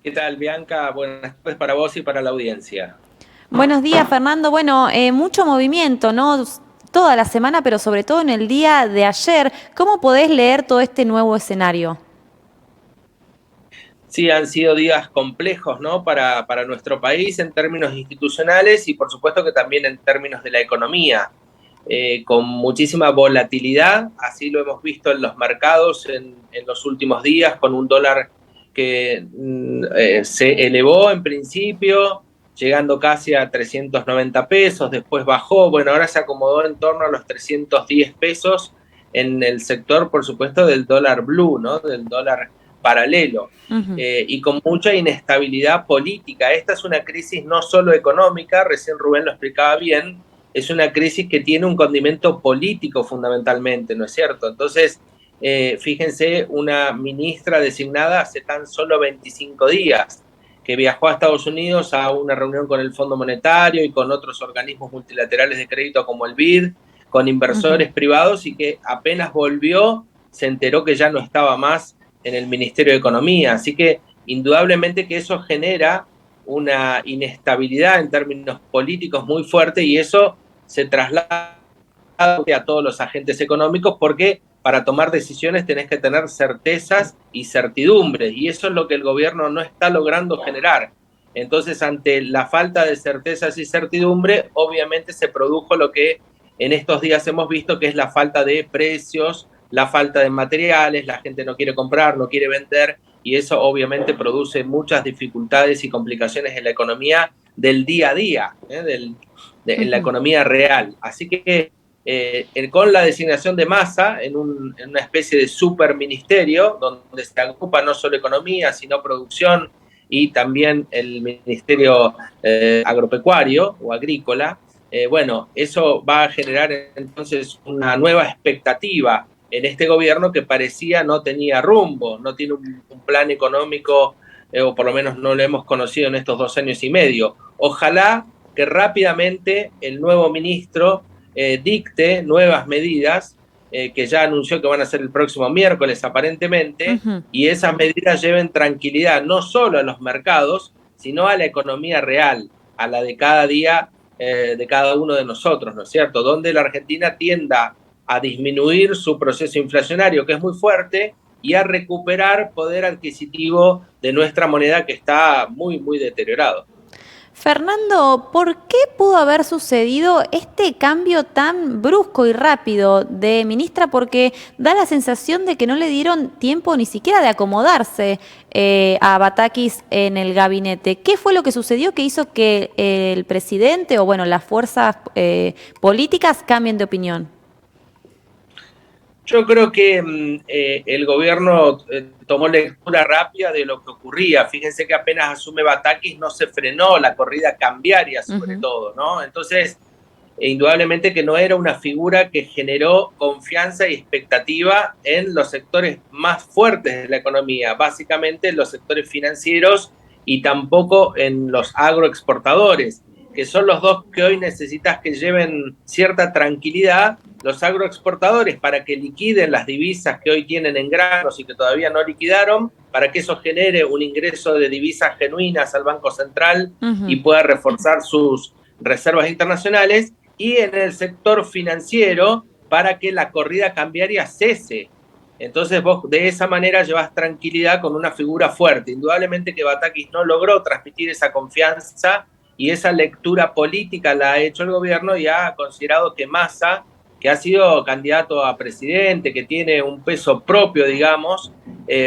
¿Qué tal, Bianca? Buenas tardes para vos y para la audiencia. Buenos días, Fernando. Bueno, mucho movimiento, ¿no? Toda la semana, pero sobre todo en el día de ayer. ¿Cómo podés leer todo este nuevo escenario? Sí, han sido días complejos, ¿no? Para nuestro país en términos institucionales y por supuesto que también en términos de la economía, con muchísima volatilidad, así lo hemos visto en los mercados en los últimos días, con un dólar que se elevó en principio, llegando casi a 390 pesos, después bajó, bueno, ahora se acomodó en torno a los 310 pesos en el sector, por supuesto, del dólar blue, ¿no? Del dólar paralelo. Ujú. Y con mucha inestabilidad política. Esta es una crisis no solo económica, recién Rubén lo explicaba bien, es una crisis que tiene un condimento político fundamentalmente, ¿no es cierto? Entonces, fíjense, una ministra designada hace tan solo 25 días, que viajó a Estados Unidos a una reunión con el Fondo Monetario y con otros organismos multilaterales de crédito como el BID, con Ujú. inversores privados y que apenas volvió se enteró que ya no estaba más en el Ministerio de Economía. Así que indudablemente que eso genera una inestabilidad en términos políticos muy fuerte y eso se traslada a todos los agentes económicos porque para tomar decisiones tenés que tener certezas y certidumbres y eso es lo que el gobierno no está logrando generar. Entonces, ante la falta de certezas y certidumbre, obviamente se produjo lo que en estos días hemos visto, que es la falta de precios, la falta de materiales, la gente no quiere comprar, no quiere vender, y eso obviamente produce muchas dificultades y complicaciones en la economía del día a día, en la Ujú. economía real. Así que con la designación de Massa en una especie de superministerio, donde se agrupa no solo economía, sino producción y también el ministerio agropecuario o agrícola, bueno, eso va a generar entonces una nueva expectativa en este gobierno que parecía no tenía rumbo, no tiene un plan económico, o por lo menos no lo hemos conocido en estos 2 años y medio. Ojalá que rápidamente el nuevo ministro dicte nuevas medidas que ya anunció que van a ser el próximo miércoles aparentemente, Ujú. y esas medidas lleven tranquilidad no solo a los mercados, sino a la economía real, a la de cada día de cada uno de nosotros, ¿no es cierto? Donde la Argentina tienda a disminuir su proceso inflacionario, que es muy fuerte, y a recuperar poder adquisitivo de nuestra moneda que está muy, muy deteriorado. Fernando, ¿por qué pudo haber sucedido este cambio tan brusco y rápido de ministra? Porque da la sensación de que no le dieron tiempo ni siquiera de acomodarse a Batakis en el gabinete. ¿Qué fue lo que sucedió que hizo que el presidente o bueno las fuerzas políticas cambien de opinión? Yo creo que el gobierno tomó lectura rápida de lo que ocurría. Fíjense que apenas asume Batakis no se frenó la corrida cambiaria sobre Ujú. todo, ¿no? Entonces, indudablemente que no era una figura que generó confianza y expectativa en los sectores más fuertes de la economía, básicamente en los sectores financieros y tampoco en los agroexportadores, que son los dos que hoy necesitas que lleven cierta tranquilidad. Los agroexportadores para que liquiden las divisas que hoy tienen en granos y que todavía no liquidaron, para que eso genere un ingreso de divisas genuinas al Banco Central y Ujú. pueda reforzar sus reservas internacionales, y en el sector financiero para que la corrida cambiaria cese. Entonces vos de esa manera llevas tranquilidad con una figura fuerte. Indudablemente que Batakis no logró transmitir esa confianza y esa lectura política la ha hecho el gobierno y ha considerado que Massa, que ha sido candidato a presidente, que tiene un peso propio, digamos,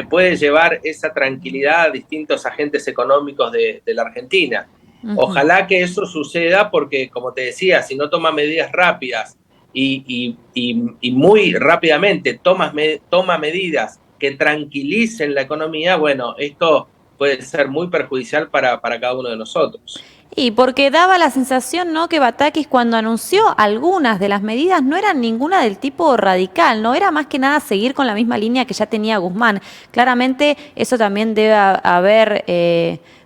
puede llevar esa tranquilidad a distintos agentes económicos de la Argentina. Ujú. Ojalá que eso suceda porque, como te decía, si no toma medidas rápidas y muy rápidamente toma medidas que tranquilicen la economía, bueno, esto puede ser muy perjudicial para cada uno de nosotros. Y porque daba la sensación, ¿no?, que Batakis cuando anunció algunas de las medidas no eran ninguna del tipo radical, no era más que nada seguir con la misma línea que ya tenía Guzmán. Claramente eso también debe haber,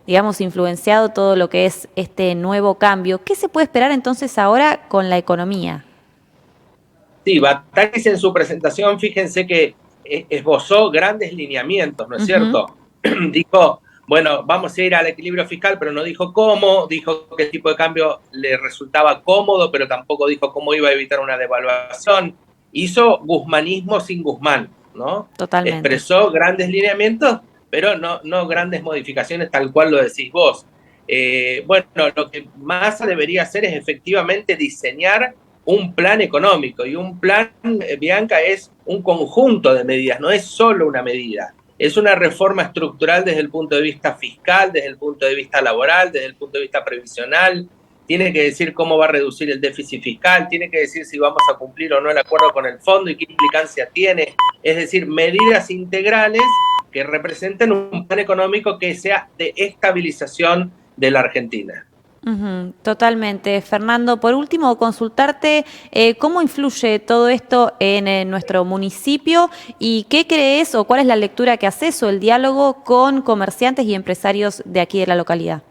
digamos, influenciado todo lo que es este nuevo cambio. ¿Qué se puede esperar entonces ahora con la economía? Sí, Batakis en su presentación, fíjense que esbozó grandes lineamientos, ¿no es Ujú. cierto? Dijo, bueno, vamos a ir al equilibrio fiscal, pero no dijo cómo, dijo que el tipo de cambio le resultaba cómodo, pero tampoco dijo cómo iba a evitar una devaluación. Hizo guzmanismo sin Guzmán, ¿no? Totalmente. Expresó grandes lineamientos, pero no grandes modificaciones tal cual lo decís vos. Bueno, lo que Massa debería hacer es efectivamente diseñar un plan económico, y un plan, Bianca, es un conjunto de medidas, no es solo una medida. Es una reforma estructural desde el punto de vista fiscal, desde el punto de vista laboral, desde el punto de vista previsional. Tiene que decir cómo va a reducir el déficit fiscal, tiene que decir si vamos a cumplir o no el acuerdo con el fondo y qué implicancia tiene. Es decir, medidas integrales que representen un plan económico que sea de estabilización de la Argentina. Totalmente. Fernando, por último, consultarte cómo influye todo esto en nuestro municipio y qué crees o cuál es la lectura que haces o el diálogo con comerciantes y empresarios de aquí de la localidad.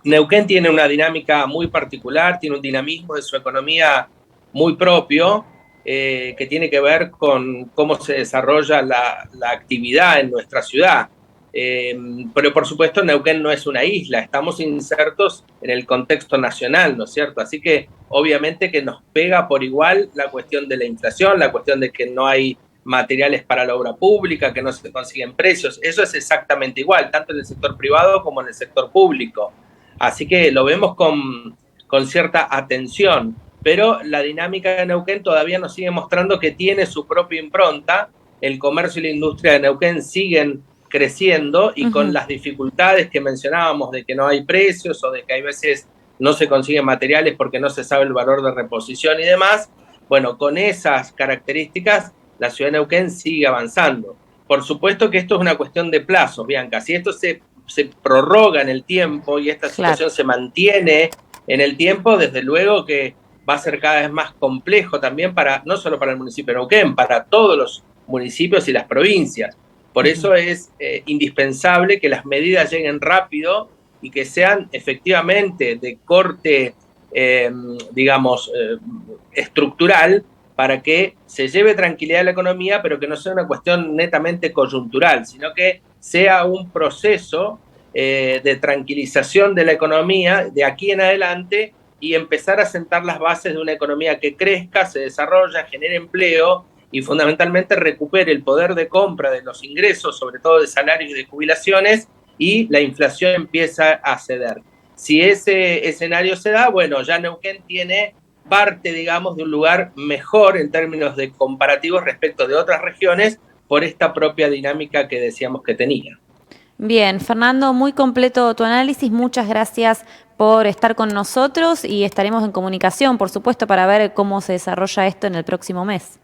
Neuquén tiene una dinámica muy particular, tiene un dinamismo de su economía muy propio, que tiene que ver con cómo se desarrolla la actividad en nuestra ciudad. Pero por supuesto Neuquén no es una isla, estamos insertos en el contexto nacional, ¿no es cierto? Así que obviamente que nos pega por igual la cuestión de la inflación, la cuestión de que no hay materiales para la obra pública, que no se consiguen precios, eso es exactamente igual, tanto en el sector privado como en el sector público. Así que lo vemos con cierta atención, pero la dinámica de Neuquén todavía nos sigue mostrando que tiene su propia impronta. El comercio y la industria de Neuquén siguen creciendo, y con las dificultades que mencionábamos de que no hay precios o de que hay veces no se consiguen materiales porque no se sabe el valor de reposición y demás, bueno, con esas características la ciudad de Neuquén sigue avanzando. Por supuesto que esto es una cuestión de plazos, Bianca. Si esto se prorroga en el tiempo y esta situación Claro. se mantiene en el tiempo, desde luego que va a ser cada vez más complejo también para, no solo para el municipio de Neuquén, para todos los municipios y las provincias. Por eso es indispensable que las medidas lleguen rápido y que sean efectivamente de corte, digamos, estructural, para que se lleve tranquilidad a la economía, pero que no sea una cuestión netamente coyuntural, sino que sea un proceso de tranquilización de la economía de aquí en adelante, y empezar a sentar las bases de una economía que crezca, se desarrolle, genere empleo y fundamentalmente recupere el poder de compra de los ingresos, sobre todo de salarios y de jubilaciones, y la inflación empieza a ceder. Si ese escenario se da, bueno, ya Neuquén tiene parte, digamos, de un lugar mejor en términos de comparativos respecto de otras regiones, por esta propia dinámica que decíamos que tenía. Bien, Fernando, muy completo tu análisis. Muchas gracias por estar con nosotros y estaremos en comunicación, por supuesto, para ver cómo se desarrolla esto en el próximo mes.